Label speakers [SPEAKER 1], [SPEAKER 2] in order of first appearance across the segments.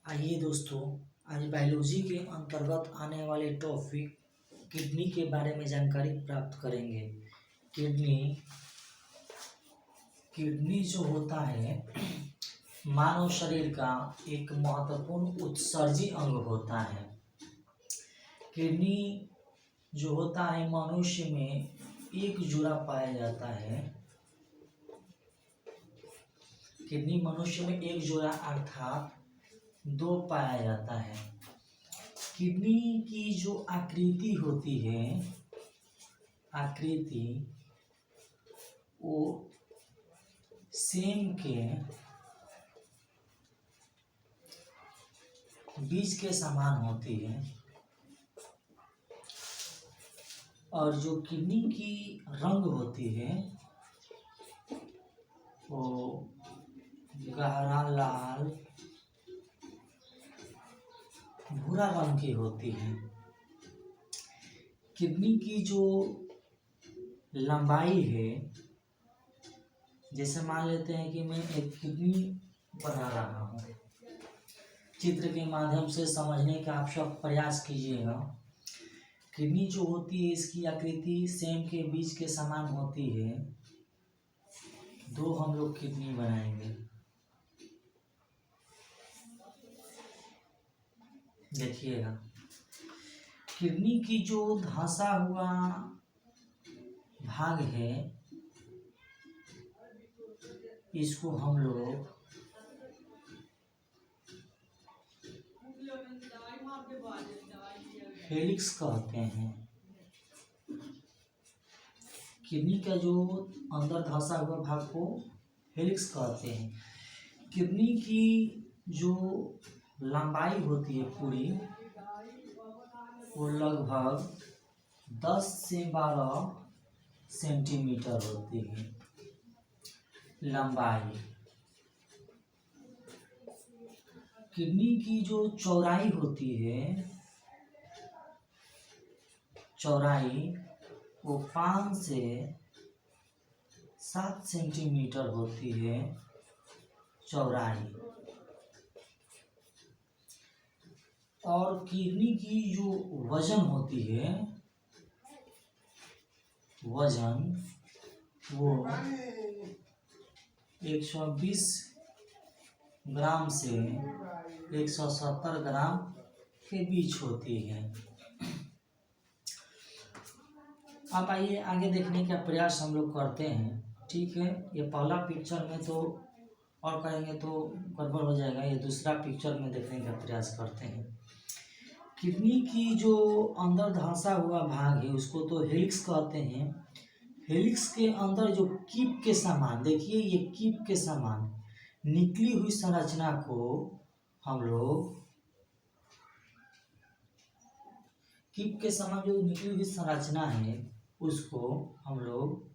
[SPEAKER 1] आइए दोस्तों, आज बायोलॉजी के अंतर्गत आने वाले टॉपिक किडनी के बारे में जानकारी प्राप्त करेंगे। किडनी किडनी जो होता है मानव शरीर का एक महत्वपूर्ण उत्सर्जी अंग होता है। किडनी जो होता है मनुष्य में एक जोड़ा पाया जाता है। किडनी मनुष्य में एक जोड़ा अर्थात दो पाया जाता है। किडनी की जो आकृति होती है, आकृति वो सेम के बीज के समान होती है और जो किडनी की रंग होती है वो गहरा लाल भूरा रंग की होती है। किडनी की जो लंबाई है, जैसे मान लेते हैं कि मैं एक किडनी बना रहा हूँ, चित्र के माध्यम से समझने का आप सब प्रयास कीजिएगा। किडनी जो होती है इसकी आकृति सेम के बीज के समान होती है। दो हम लोग किडनी बनाएंगे, देखिएगा। किडनी की जो धंसा हुआ भाग है इसको हम लोग हेलिक्स कहते हैं। किडनी का जो अंदर धंसा हुआ भाग को हेलिक्स कहते हैं। किडनी की जो लंबाई होती है पूरी वो लगभग 10 से 12 सेंटीमीटर होती है लंबाई। किडनी की जो चौड़ाई होती है, चौड़ाई वो 5 से 7 सेंटीमीटर होती है चौड़ाई। और किडनी की जो वजन होती है, वजन वो 120 ग्राम से 170 ग्राम के बीच होती है। अब आइए आगे देखने का प्रयास हम लोग करते हैं। ठीक है, ये पहला पिक्चर में तो और करेंगे तो गड़बड़ हो जाएगा। ये दूसरा पिक्चर में देखने का प्रयास करते हैं। किडनी की जो अंदर धंसा हुआ भाग है उसको तो हेलिक्स कहते हैं। हेलिक्स के अंदर जो कीप के समान, देखिए ये कीप के समान निकली हुई संरचना को हम लोग, कीप के समान जो निकली हुई संरचना है उसको हम लोग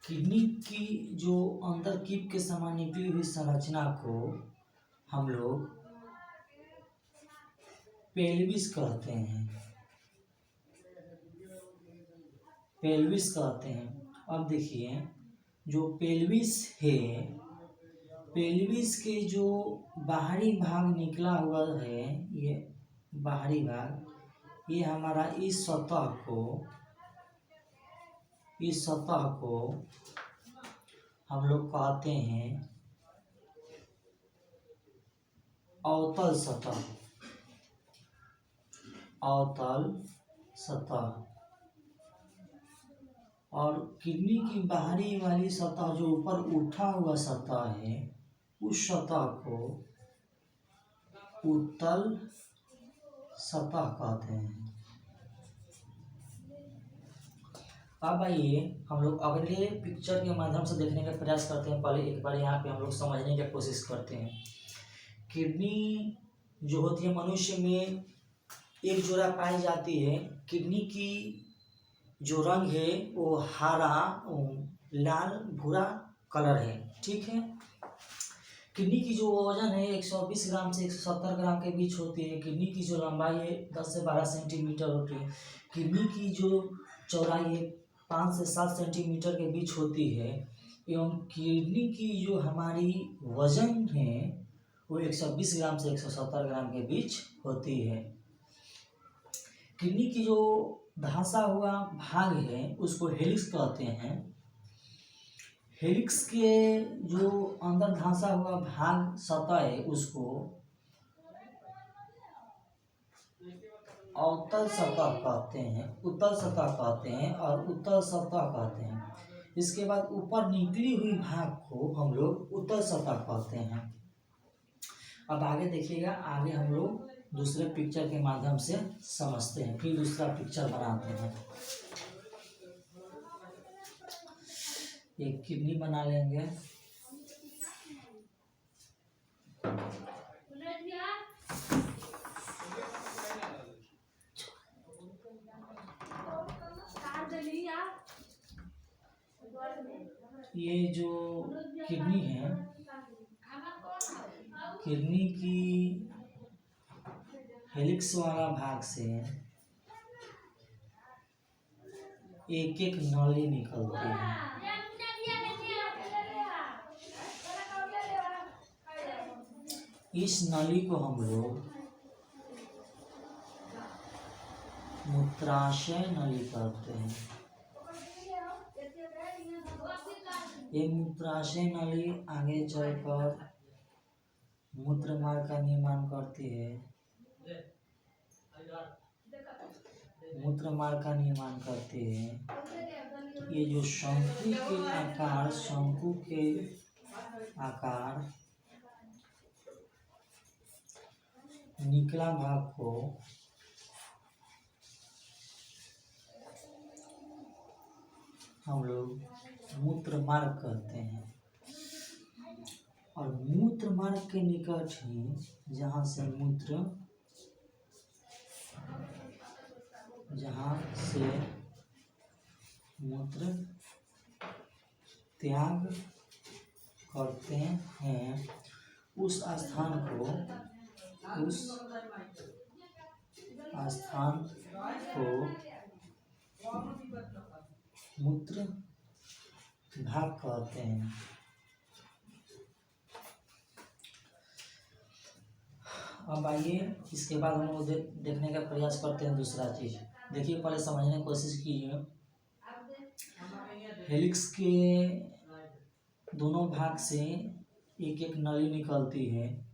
[SPEAKER 1] किडनी की जो अंदर कीप के समान निकली हुई संरचना को हम लोग पेल्विस कहते हैं। पेल्विस कहते हैं। अब देखिए जो पेल्विस है, पेल्विस के जो बाहरी भाग निकला हुआ है, ये बाहरी भाग, ये हमारा इस सतह को हम लोग कहते हैं अवतल सतह। अवतल सतह। और किडनी की बाहरी वाली सतह जो ऊपर उठा हुआ सतह है उस सतह को उत्तल सतह कहते हैं। अब आइए हम लोग अगले पिक्चर के माध्यम से देखने का प्रयास करते हैं। पहले एक बार यहाँ पे हम लोग समझने की कोशिश करते हैं। किडनी जो होती है मनुष्य में एक जोड़ा पाई जाती है। किडनी की जो रंग है वो हरा, लाल, भूरा कलर है। ठीक है। किडनी की जो वजन है 120 ग्राम से 170 ग्राम के बीच होती है। किडनी की जो लंबाई है 10 से 12 सेंटीमीटर होती है। किडनी की जो चौड़ाई है 5 से 7 सेंटीमीटर के बीच होती है। एवं किडनी की जो हमारी वजन है वो 120 ग्राम से 170 ग्राम के बीच होती है। किडनी की जो धंसा हुआ भाग है उसको हेलिक्स कहते हैं। हेलिक्स के जो अंदर धंसा हुआ भाग सतह है उसको अवतल सतह कहते हैं, उत्तल सतह कहते हैं और उत्तल सतह कहते हैं। इसके बाद ऊपर निकली हुई भाग को हम लोग उत्तल सतह कहते हैं। अब आगे देखिएगा, आगे हम लोग दूसरे पिक्चर के माध्यम से समझते हैं, फिर दूसरा पिक्चर बनाते हैं। एक किडनी बना लेंगे। ये जो किडनी है, किडनी की हेलिक्स वाला भाग से एक एक नली निकलती है। इस नली को हम लोग मूत्राशय नली कहते हैं। ये मूत्राशय नली आगे चलकर मूत्र मार्ग का निर्माण करती है। मूत्र मार्ग का निर्माण करती है। ये जो शंकु के आकार निकला भाग को हम लोग मूत्र मार्ग कहते हैं। और मूत्र मार्ग के निकट ही जहाँ से मूत्र त्याग करते हैं उस स्थान को मूत्र भाग कहते हैं। अब आइए इसके बाद हम लोग देखने का प्रयास करते हैं दूसरा चीज। देखिए, पहले समझने की कोशिश कीजिए। हेलिक्स के दोनों भाग से एक एक नली निकलती है,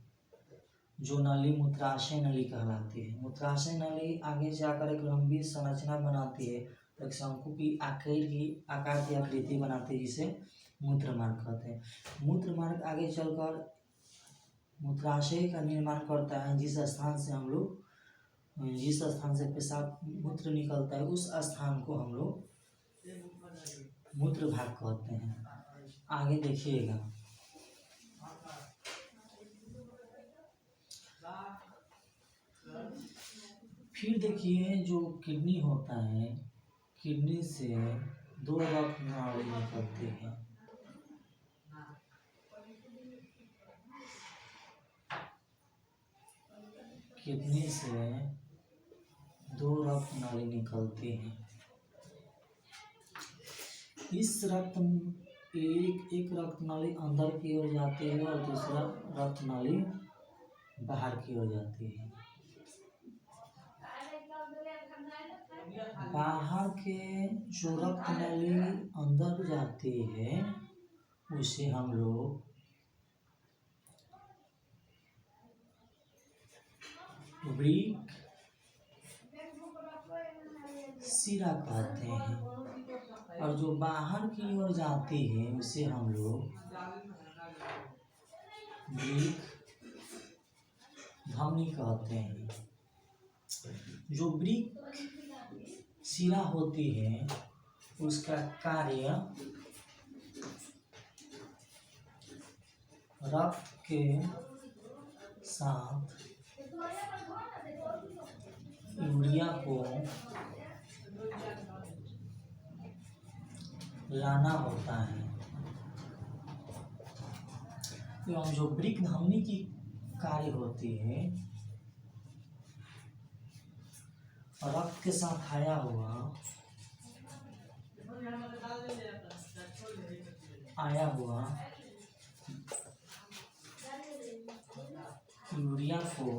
[SPEAKER 1] जो नली मूत्राशय नली कहलाती है। मूत्राशय नली आगे जाकर एक लंबी संरचना बनाती है, एक शंकु की आकार की आकृति बनाती है, जिसे मूत्र मार्ग कहते हैं। मूत्र मार्ग आगे चलकर मूत्राशय का निर्माण करता है। जिस स्थान से पेशाब मूत्र निकलता है उस स्थान को हम लोग मूत्र भाग कहते हैं। आगे देखिएगा, फिर देखिए जो किडनी होता है, किडनी से दो रक्त नाली निकलती है। किडनी से दो रक्त नाली निकलती है। इस एक रक्त नाली अंदर की ओर जाती है और दूसरा रक्त नाली बाहर की ओर जाती है। बाहर के जो रक्त नाली अंदर जाती है उसे हम लोग वृक्क शिरा कहते हैं, और जो बाहर की ओर जाती है उसे हम लोग वृक्क धमनी कहते हैं। जो वृक्क शिरा होती है उसका कार्य रक्त के साथ यूरिया को लाना होता है एवं जो वृक्क धमनी की कार्य होती है, रक्त के साथ आया हुआ यूरिया को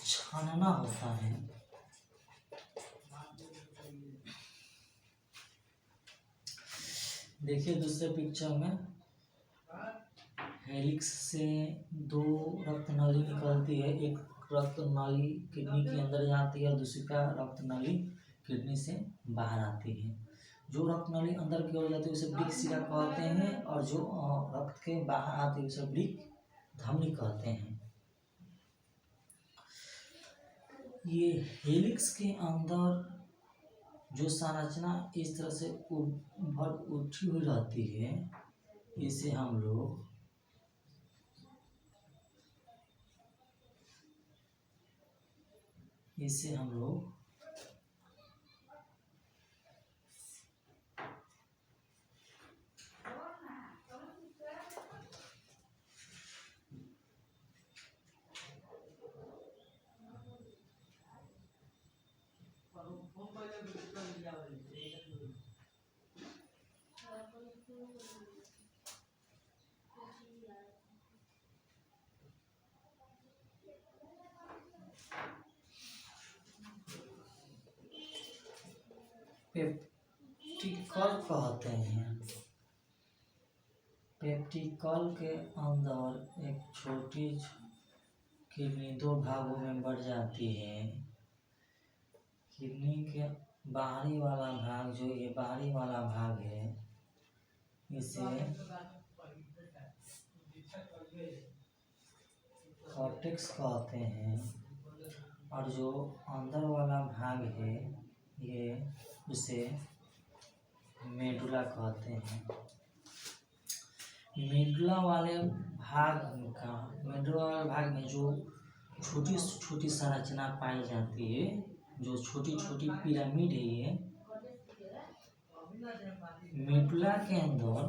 [SPEAKER 1] छानना होता है। देखिए दूसरे पिक्चर में हेलिक्स से दो रक्त नाली निकलती है, एक रक्त नाली किडनी के अंदर जाती है, दूसरी का रक्त नाली किडनी से बाहर आती है। जो रक्त नाली अंदर की ओर जाती है उसे वृक्क शिरा कहते हैं, और जो रक्त के बाहर आती है उसे वृक्क धमनी कहते हैं। ये हेलिक्स के अंदर जो संरचना इस तरह से उभर उठी हुई रहती है, इसे हम लोग पेप्टिकल कहते हैं। पेप्टिकल के अंदर एक छोटी किडनी दो भागों में बढ़ जाती है। किडनी के बाहरी वाला भाग, जो ये बाहरी वाला भाग है, इसे कॉर्टेक्स कहते हैं, और जो अंदर वाला भाग है ये उसे मेडुला कहते हैं। मेडुला वाले भाग में जो छोटी छोटी संरचना पाई जाती है, जो छोटी छोटी पिरामिड है, ये मेडुला के अंदर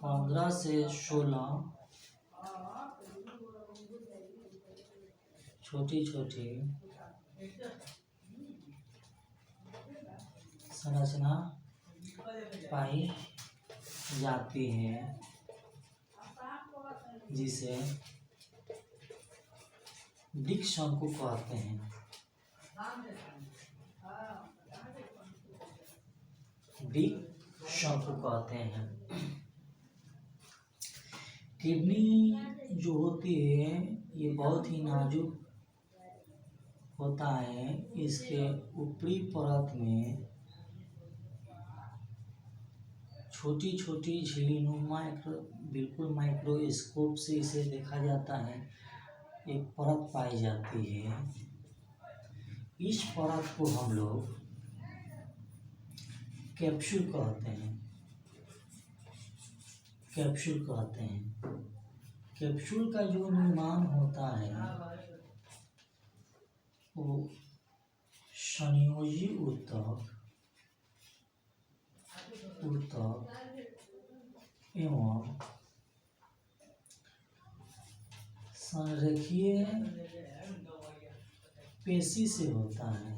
[SPEAKER 1] 15 से 16 छोटी छोटी संरचना पाई जाती है, जिसे वृक्क शंकु कहते हैं। वृक्क शंकु कहते हैं। किडनी जो होती है ये बहुत ही नाजुक होता है। इसके ऊपरी परत में छोटी छोटी झिल्लीनुमा बिल्कुल माइक्रोस्कोप से इसे देखा जाता है, एक परत पाई जाती है। इस परत को हम लोग कैप्सूल कहते हैं। कैप्सूल का जो निर्माण होता है वो संयोजी ऊतक एवं संरेखीय पेशी से होता है।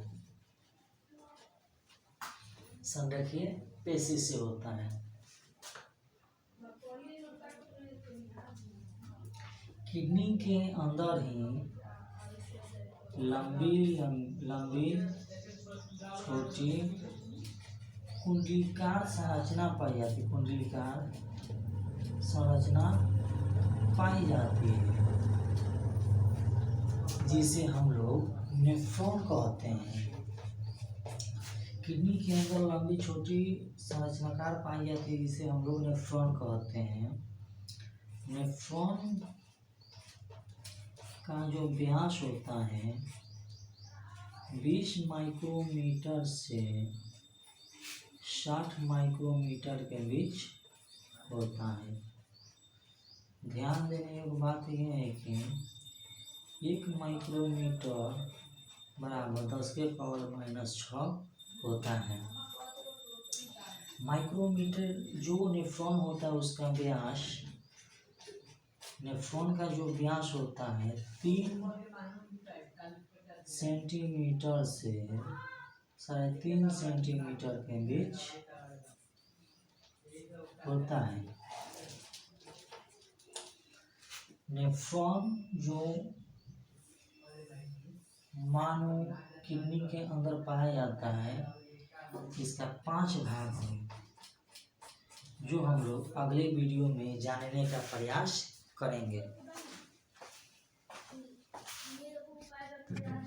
[SPEAKER 1] किडनी के अंदर ही लंबी छोटी कुंडलीकार संरचना पाई जाती है, जिसे हम लोग नेफ्रॉन कहते हैं। किडनी के अंदर लंबी छोटी संरचनाकार पाई जाती है, जिसे हम लोग नेफ्रॉन कहते हैं। नेफ्रॉन का जो व्यास होता है 20 माइक्रोमीटर से 60 माइक्रोमीटर के बीच होता है। ध्यान देने योग्य बात यह है कि 1 माइक्रोमीटर बराबर 10⁻⁻6 होता है। माइक्रोमीटर जो नेफ्रॉन होता है उसका व्यास, नेफ्रॉन का जो व्यास होता है 3 सेंटीमीटर से 3.5 सेंटीमीटर के बीच होता है। नेफ्रॉन जो मानव किडनी के अंदर पाया जाता है, इसका 5 भाग है, जो हम लोग अगले वीडियो में जानने का प्रयास करेंगे।